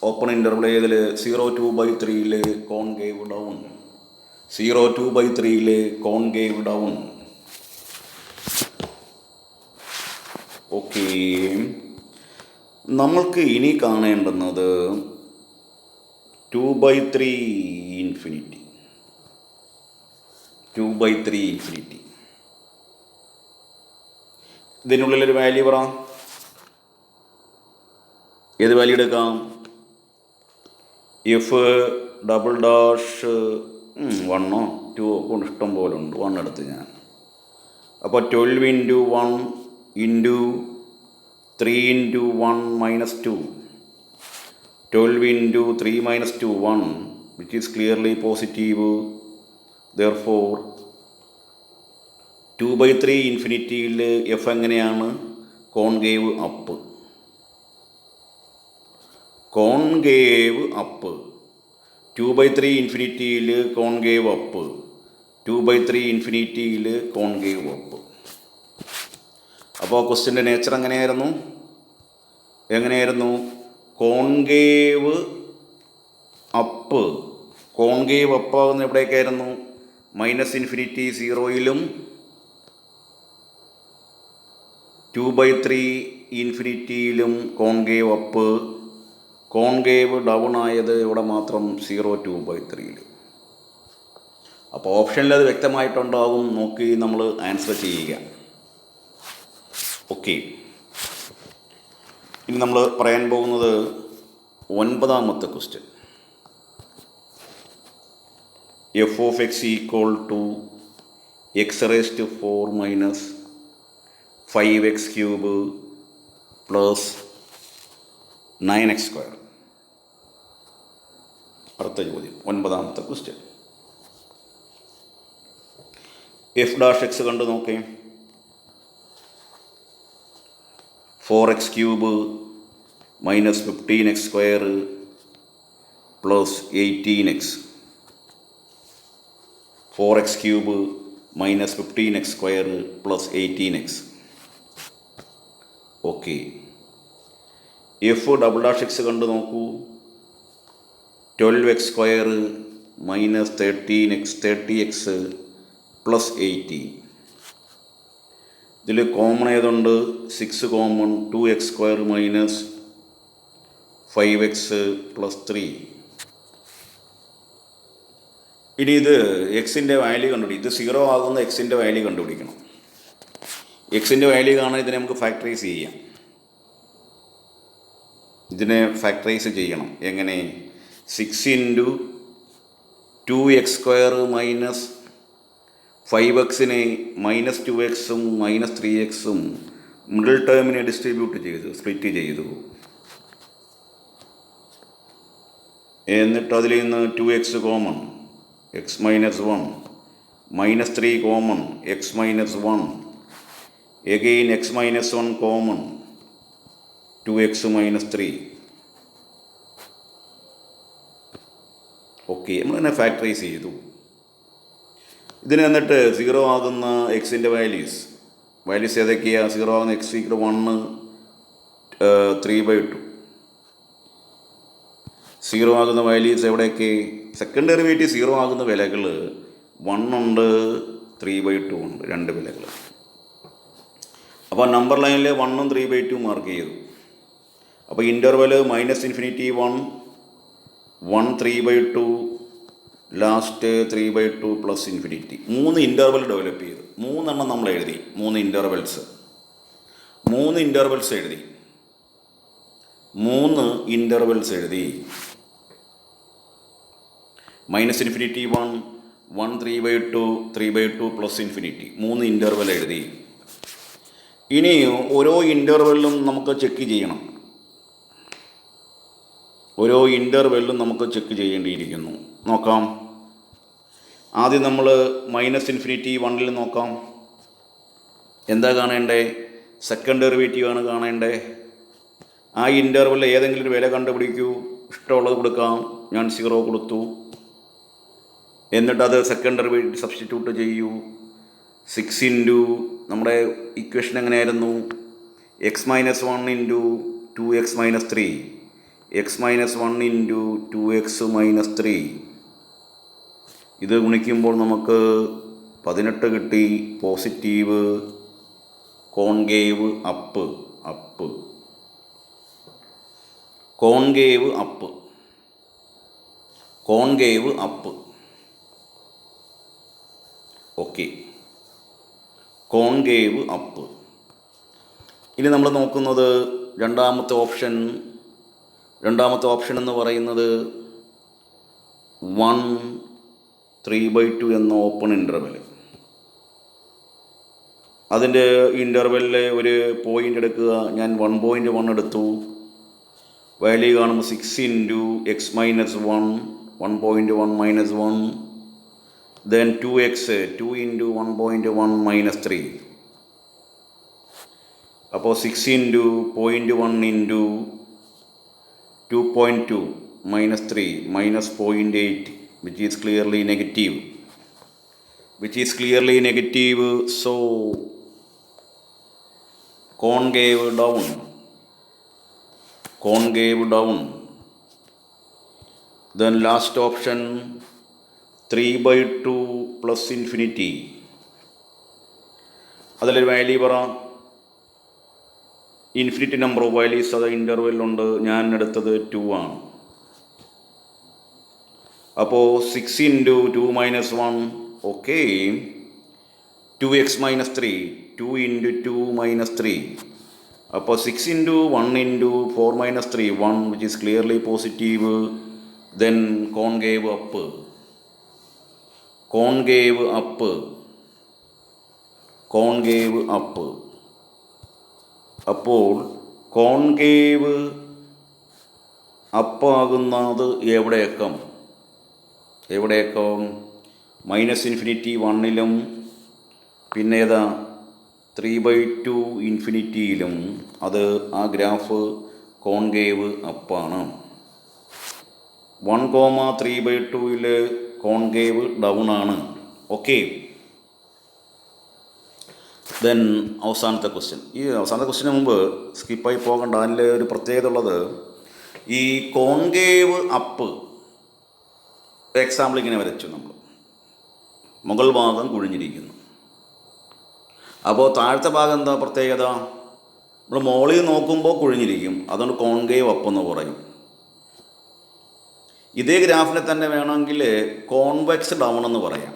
ഓപ്പൺ ഇൻ്റർവൽ ഏതിൽ? 0/2/3 concave down. 0/2/3 concave down. Okay, നമ്മൾക്ക് ഇനി കാണേണ്ടുന്നത് 2/3 ഇൻഫിനിറ്റി. 2/3 ഇൻഫിനിറ്റി. ഇതിനുള്ളിലൊരു വാല്യൂ പറ. ഏത് വാല്യൂ എടുക്കാം? f" 1 2 കൊണ്ട് ഇഷ്ടം പോലെ ഉണ്ട്. 1 എടുത്ത് ഞാൻ. അപ്പോൾ 12 into 1 into 3 into 1 -2. 12 into 3 -2 1, which is clearly positive. Therefore 2/3 ഇൻഫിനിറ്റിയിൽ എഫ് എങ്ങനെയാണ്? Concave up. Concave up. 2/3 ഇൻഫിനിറ്റിയിൽ കോൺകേവ് അപ്പ്. 2/3 ഇൻഫിനിറ്റിയിൽ കോൺകേവ് അപ്പ്. അപ്പോൾ ക്വസ്റ്റ്യൻ്റെ നേച്ചർ എങ്ങനെയായിരുന്നു? Concave up. കോൺകേവ് അപ്പാകുന്ന എവിടേക്കായിരുന്നു? -∞0 2/3 ഇൻഫിനിറ്റിയിലും കോൺകേവ് അപ്പ്. കോൺകേവ് ഡൗൺ ആയത് ഇവിടെ മാത്രം 0/2/3. അപ്പോൾ ഓപ്ഷനിൽ അത് വ്യക്തമായിട്ടുണ്ടാകും. നോക്കി നമ്മൾ ആൻസർ ചെയ്യുക. ഓക്കെ, ഇനി നമ്മൾ പറയാൻ പോകുന്നത് 9ാമത്തെ question. f(x) = x⁻⁴ - 5x³ + 9x². അടുത്ത ചോദ്യം, 9ാമത്തെ ക്വസ്റ്റ്യൻ. f' കണ്ടു നോക്കേ. 4x³ - 15x² + 18x. 4x³ - 15x² + 18x. Okay, f" കണ്ടു നോക്കൂ. 12x² - 30x + 18. ഇതിൽ കോമൺ ഏതുണ്ട്? 6 കോമൺ. 2x² - 5x + 3. ഇനി ഇത് എക്സിൻ്റെ വാല്യൂ കണ്ടുപിടിക്കും. ഇത് 0 ആകുന്ന എക്സിൻ്റെ വാല്യൂ കണ്ടുപിടിക്കണം. എക്സിൻ്റെ വാല്യൂ കാണാൻ ഇതിനെ നമുക്ക് ഫാക്ടറൈസ് ചെയ്യാം. ഇതിനെ ഫാക്ടറൈസ് ചെയ്യണം. എങ്ങനെ? 6 ഇൻറ്റു 2x² - 5x-നെ -2x-ഉം -3x-ഉം മിഡിൽ ടേമിനെ സ്പ്ലിറ്റ് ചെയ്തു. എന്നിട്ട് അതിൽ നിന്ന് 2x common, x - 1, -3 common, x - 1, again x - 1 common, 2x - 3. Okay, നമ്മളിങ്ങനെ ഫാക്ടറൈസ് ചെയ്തു. ഇതിന് എന്നിട്ട് 0 ആകുന്ന എക്സിൻ്റെ വാല്യൂസ് ഏതൊക്കെയാണ്? 0 ആകുന്ന എക്സ് ഈക്വൽ 1, 3/2. 0 ആകുന്ന വാല്യൂസ് എവിടെയൊക്കെ? സെക്കൻഡ് ഡെറിവേറ്റീവ് 0 ആകുന്ന വിലകൾ 1 ഉണ്ട്, 3/2 ഉണ്ട്, 2 വിലകൾ. അപ്പോൾ നമ്പർ ലൈനിൽ 1ഉം 3/2 മാർക്ക് ചെയ്തു. അപ്പോൾ ഇൻ്റർവെൽ -∞ 1, 1 3/2, ലാസ്റ്റ് 3/2 + ∞. 3 ഇൻ്റർവെൽ ഡെവലപ്പ് ചെയ്തു. 3 എണ്ണം നമ്മൾ എഴുതി. 3 ഇൻ്റർവെൽസ് എഴുതി. 3 ഇൻ്റർവെൽസ് എഴുതി. -∞ 1, 1 3/2, 3/2 + ∞. 3 ഇൻ്റർവെൽ എഴുതി. ഇനി ഓരോ ഇൻ്റർവെല്ലും നമുക്ക് ചെക്ക് ചെയ്യണം. ഓരോ ഇൻ്റർവെല്ലും നമുക്ക് ചെക്ക് ചെയ്യേണ്ടിയിരിക്കുന്നു. നോക്കാം. ആദ്യം നമ്മൾ -∞ 1 നോക്കാം. എന്താ കാണേണ്ടേ? സെക്കൻഡ് ഡെറിവേറ്റീവ് ആണ് കാണേണ്ടേ. ആ ഇൻ്റർവെല്ലിൽ ഏതെങ്കിലും ഒരു വില കണ്ടുപിടിക്കൂ. ഇഷ്ടമുള്ളത് കൊടുക്കാം. ഞാൻ 0 കൊടുത്തു. എന്നിട്ടത് സെക്കൻഡ് ഡെറിവേറ്റീവ് സബ്സ്റ്റിറ്റ്യൂട്ട് ചെയ്യൂ. 6 ഇൻറ്റു നമ്മുടെ ഇക്വേഷൻ എങ്ങനെയായിരുന്നു? x - 1 into 2x - 3, x - 1 into 2x - 3. ഇത് ഗുണിക്കുമ്പോൾ നമുക്ക് 18 കിട്ടി. Positive concave up. Concave up. Okay, concave up. ഇനി നമ്മൾ നോക്കുന്നത് രണ്ടാമത്തെ ഓപ്ഷൻ എന്ന് പറയുന്നത് 1 3/2 എന്ന ഓപ്പൺ ഇൻ്റർവെൽ. അതിൻ്റെ ഇൻ്റർവെല്ലിൽ ഒരു പോയിൻ്റ് എടുക്കുക. ഞാൻ 1.1 എടുത്തു. വാല്യൂ കാണുമ്പോൾ 6 into x - 1, 1.1 - 1, then 2x, 2 into 1.1 - 3. അപ്പോൾ 6 into 0.1 into 2.2 - 3 -0.8, which is clearly negative. So concave down. Then last option 3/2 + ∞. അതിലൊരു വാല്യൂ പറ. ഇൻഫിനിറ്റി നമ്പർ ഓഫ് വാല്യൂസ് അത് ഇൻ്റർവെല്ലുണ്ട്. ഞാൻ എടുത്തത് 2 ആണ്. അപ്പോൾ 6 ഇൻറ്റു 2 - 1, ഓക്കെ, 2x - 3, 2 ഇൻറ്റു 2 - 3. അപ്പോൾ 6 into 1 into 4 - 3, 1, which is clearly positive. Then concave up. അപ്പോൾ കോൺകേവ് അപ്പാകുന്നത് എവിടെയൊക്കെ? -∞ 1 പിന്നെ ഏതാ 3/2 ഇൻഫിനിറ്റിയിലും. അത് ആ ഗ്രാഫ് കോൺകേവ് അപ്പാണ്. 1,3/2 കോൺകേവ് ഡൗൺ ആണ്. ഓക്കെ, ദെൻ അവസാനത്തെ ക്വസ്റ്റ്യന് മുമ്പ് സ്കിപ്പായി പോകണ്ട. അതിൽ ഒരു പ്രത്യേകത ഉള്ളത്, ഈ കോൺകേവ് അപ്പ് എക്സാമ്പിൾ ഇങ്ങനെ വരച്ചു. നമ്മൾ മുകൾ ഭാഗം കുഴിഞ്ഞിരിക്കുന്നു. അപ്പോൾ താഴത്തെ ഭാഗം എന്താ പ്രത്യേകത? നമ്മൾ മോളിൽ നോക്കുമ്പോൾ കുഴിഞ്ഞിരിക്കും. അതുകൊണ്ട് കോൺകേവ് അപ്പ് എന്ന് പറയും. ഇതേ ഗ്രാഫിനെ തന്നെ വേണമെങ്കിൽ കോൺവെക്സ് ഡൗൺ എന്ന് പറയാം.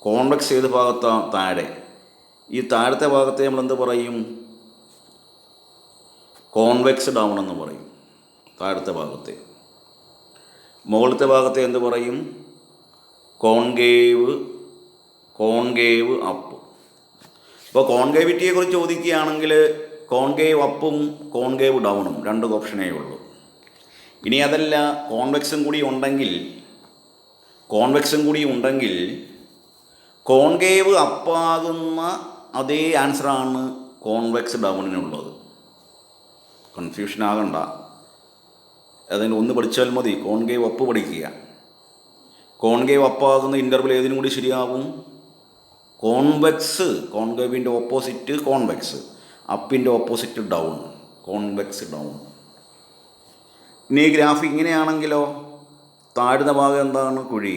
കോൺവെക്സ് ഏത് ഭാഗത്താ? താഴെ. ഈ താഴത്തെ ഭാഗത്തെ നമ്മൾ എന്ത് പറയും? കോൺവെക്സ് ഡൗൺ എന്ന് പറയും. താഴത്തെ ഭാഗത്തെ. മുകളിലത്തെ ഭാഗത്തെ എന്ത് പറയും? Concave up. അപ്പോൾ കോൺകേവിറ്റിയെ കുറിച്ച് ചോദിക്കുകയാണെങ്കിൽ കോൺകേവ് അപ്പും കോൺകേവ് ഡൗണും 2 ഓപ്ഷനേ ഉള്ളൂ. ഇനി അതല്ല, കോൺവെക്സും കൂടി ഉണ്ടെങ്കിൽ കോൺകേവ് അപ്പാകുന്ന അതേ ആൻസറാണ് കോൺവെക്സ് ഡൗണിനുള്ളത്. കൺഫ്യൂഷൻ ആകണ്ട. അതിന് ഒന്ന് പഠിച്ചാൽ മതി. കോൺകേവ് അപ്പ് പഠിക്കുക. കോൺകേവ് അപ്പാകുന്ന ഇൻ്റർവൽ ഏതിനും കൂടി ശരിയാവും? കോൺവെക്സ്. കോൺകേവിൻ്റെ ഓപ്പോസിറ്റ് കോൺവെക്സ്, അപ്പിൻ്റെ ഓപ്പോസിറ്റ് ഡൗൺ, കോൺവെക്സ് ഡൗൺ. ഇനി ഈ ഗ്രാഫ് ഇങ്ങനെയാണെങ്കിലോ താഴ്ന്ന ഭാഗം എന്താണ്? കുഴി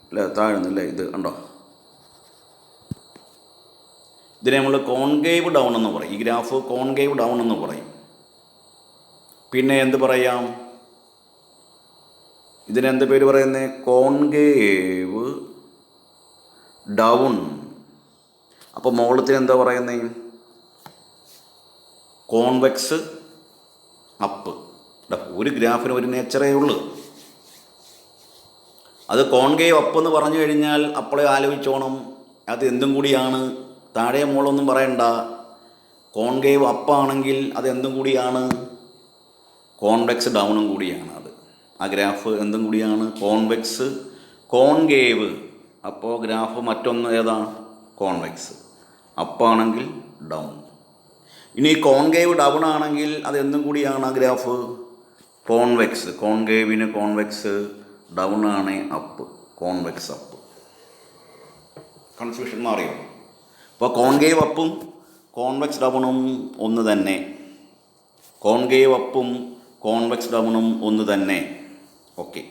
അല്ലേ? താഴ്ന്നല്ലേ? ഇത് കണ്ടോ? ഇതിനെ നമ്മൾ കോൺകേവ് ഡൗൺ എന്ന് പറയും. ഈ ഗ്രാഫ് കോൺകേവ് ഡൗൺ എന്ന് പറയും. പിന്നെ എന്ത് പറയാം? ഇതിനെന്ത് പേര് പറയുന്നത്? Concave down. അപ്പോൾ മുകളിലത്തിന് എന്താ പറയുന്നത്? Convex up. ഒരു ഗ്രാഫിന് ഒരു നേച്ചറേ ഉള്ളൂ. അത് കോൺകേവ് അപ്പ് എന്ന് പറഞ്ഞു കഴിഞ്ഞാൽ അപ്പോഴേ ആലോചിച്ചോണം അത് എന്തും കൂടിയാണ്. താഴെ മുകളൊന്നും പറയണ്ട. കോൺകേവ് അപ്പാണെങ്കിൽ അത് എന്തും കൂടിയാണ്? കോൺവെക്സ് ഡൗണും കൂടിയാണ്. അത് ആ ഗ്രാഫ് എന്തും കൂടിയാണ്? Convex concave. അപ്പോൾ ഗ്രാഫ് മറ്റൊന്ന് ഏതാണ്? കോൺവെക്സ്. അപ്പാണെങ്കിൽ ഡൗൺ. ഇനി കോൺകേവ് ഡൗൺ ആണെങ്കിൽ അത് എന്തും കൂടിയാണ് ആ ഗ്രാഫ്? കോൺവെക്സ്. കോൺകേവിന് കോൺവെക്സ് ഡൗൺ ആണ് അപ്പ്, കോൺവെക്സ് അപ്പ്. കൺഫ്യൂഷൻ മാറിയോ? അപ്പോൾ കോൺകേവ് അപ്പും കോൺവെക്സ് ഡൗണും ഒന്ന് തന്നെ. കോൺകേവ് അപ്പും കോൺവെക്സ് ഡൗണും ഒന്ന് തന്നെ. ഓക്കെ.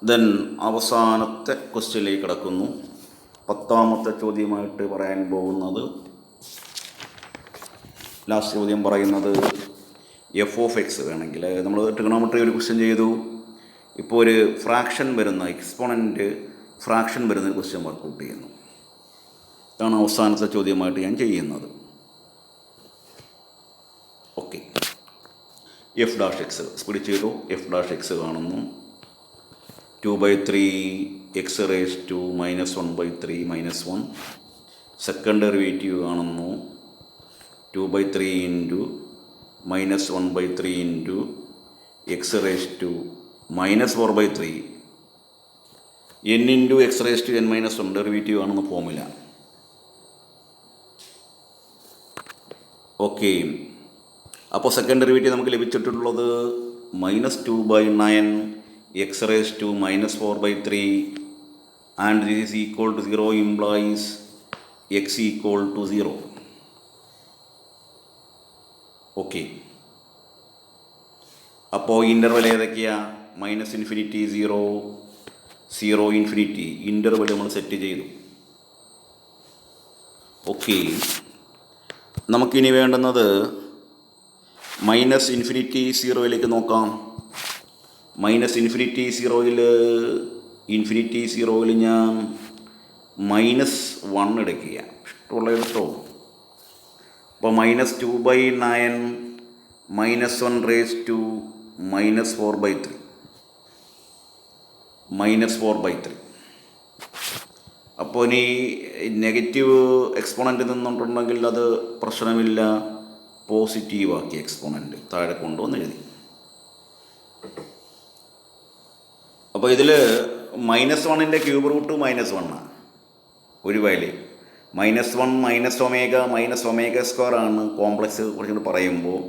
ദെൻ അവസാനത്തെ ക്വസ്റ്റ്യനിലേക്ക് കിടക്കുന്നു. 10ാമത്തെ ചോദ്യമായിട്ട് പറയാൻ പോകുന്നത്, ലാസ്റ്റ് ചോദ്യം പറയുന്നത് എഫ് ഓഫ് എക്സ് വേണമെങ്കിൽ നമ്മൾ ട്രിഗണോമെട്രി ഒരു ക്വസ്റ്റ്യൻ ചെയ്തു. ഇപ്പോൾ ഒരു ഫ്രാക്ഷൻ വരുന്ന എക്സ്പോണൻറ്റ് ഫ്രാക്ഷൻ വരുന്ന ഒരു ക്വസ്റ്റ്യൻ വർക്കൗട്ട് ചെയ്യുന്നു. ഇതാണ് അവസാനത്തെ ചോദ്യമായിട്ട് ഞാൻ ചെയ്യുന്നത്. Okay. F dash X split ചെയ്തു. എഫ് ഡാഷ് എക്സ് കാണുന്നു. 2/3 X raise to -1/3 -1. Second derivative കാണുന്നു. 2/3 into -1/3 into X raise to -4/3 n into X raise to n-1 derivative ആണെന്ന് ഫോർമുല. ഓക്കെ. അപ്പോൾ സെക്കൻഡ് ഡെറിവേറ്റീവ് നമുക്ക് ലഭിച്ചിട്ടുള്ളത് -2/9 X raise to -4/3 and this is equal to 0 implies X equal to 0. Okay. അപ്പോൾ interval ഏതൊക്കെയാണ്? -∞, 0, 0, ∞. Interval നമ്മൾ set ചെയ്തു. Okay. നമുക്കിനി വേണ്ടുന്നത് -∞, 0യിലേക്ക് നോക്കാം. -∞, 0യിൽ ഞാൻ -1 എടുക്കുക. ഇഷ്ടമുള്ള എടുത്തോ. അപ്പോൾ -2/9 -1 റേസ് ടു -4/3 -4/3. അപ്പോൾ ഇനി നെഗറ്റീവ് എക്സ്പോണൻ്റ് നിന്നിട്ടുണ്ടെങ്കിൽ അത് പ്രശ്നമില്ല, പോസിറ്റീവാക്കി എക്സ്പോണൻ്റ് താഴെ കൊണ്ടുവന്ന് എഴുതി. അപ്പോൾ ഇതിൽ -1ൻ്റെ ക്യൂബ് റൂട്ട് -1 ഒരു വാല്യൂ. -1 -ω ആണ് കോംപ്ലക്സ് കുറച്ചുകൂടി പറയുമ്പോൾ.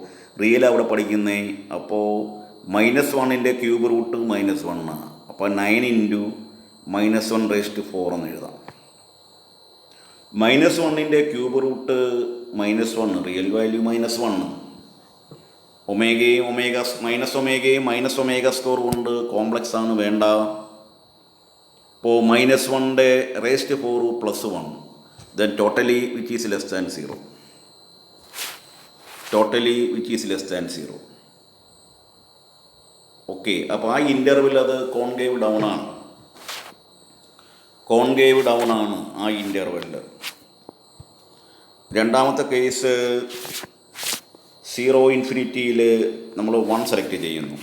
റിയൽ അവിടെ പഠിക്കുന്നേ. അപ്പോൾ -1ൻ്റെ ക്യൂബ് റൂട്ട് -1. അപ്പോൾ 9 ഇൻറ്റു -1 റേസ് ടു 4 എന്ന് എഴുതാം. -1ൻ്റെ ക്യൂബ് റൂട്ട് -1, റിയൽ വാല്യൂ -1. ഒമേഗയും -ω² കൊണ്ട് കോംപ്ലക്സ് ആണ്, വേണ്ട. അപ്പോൾ -1ൻ്റെ raise to 4 +1, then totally which is less than 0. Okay. അപ്പോൾ ആ ഇൻ്റർവെൽ അത് കോൺകേവ് ഡൗൺ ആണ് ആ ഇൻ്റർവെല്ലിൽ. രണ്ടാമത്തെ കേസ് 0-ൽ നമ്മൾ 1 സെലക്ട് ചെയ്യുന്നു.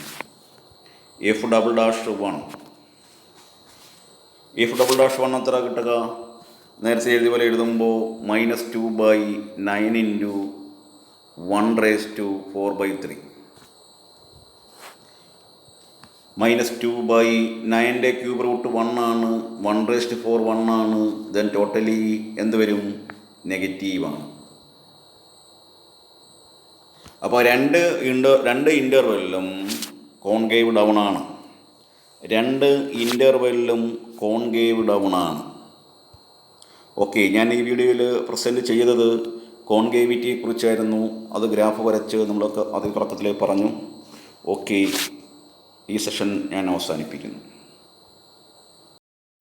F'1 എത്ര കിട്ടുക? നേരത്തെ എഴുതിയ പോലെ എഴുതുമ്പോൾ -2/9 ഇൻറ്റു 1 റേസ് ടു 4/3. -2/9ൻ്റെ ക്യൂബ് റൂട്ട് 1 ആണ്, 1 റേസ് ടു 4 1 ആണ്. ദെൻ ടോട്ടലി എന്ത് വരും? നെഗറ്റീവാണ്. അപ്പോൾ രണ്ട് ഇൻ്റർവെല്ലിലും കോൺകേവ് ഡൗൺ ആണ്. രണ്ട് ഇൻ്റർവെല്ലിലും കോൺകേവ് ഡൗൺ ആണ്. ഓക്കെ, ഞാൻ ഈ വീഡിയോയിൽ പ്രസൻറ്റ് ചെയ്തത് കോൺകേവിറ്റിയെക്കുറിച്ചായിരുന്നു. അത് ഗ്രാഫ് വരച്ച് നമ്മളൊക്കെ അത് തുടക്കത്തിൽ പറഞ്ഞു. ഓക്കെ, ഈ സെഷൻ ഞാൻ അവസാനിപ്പിക്കുന്നു.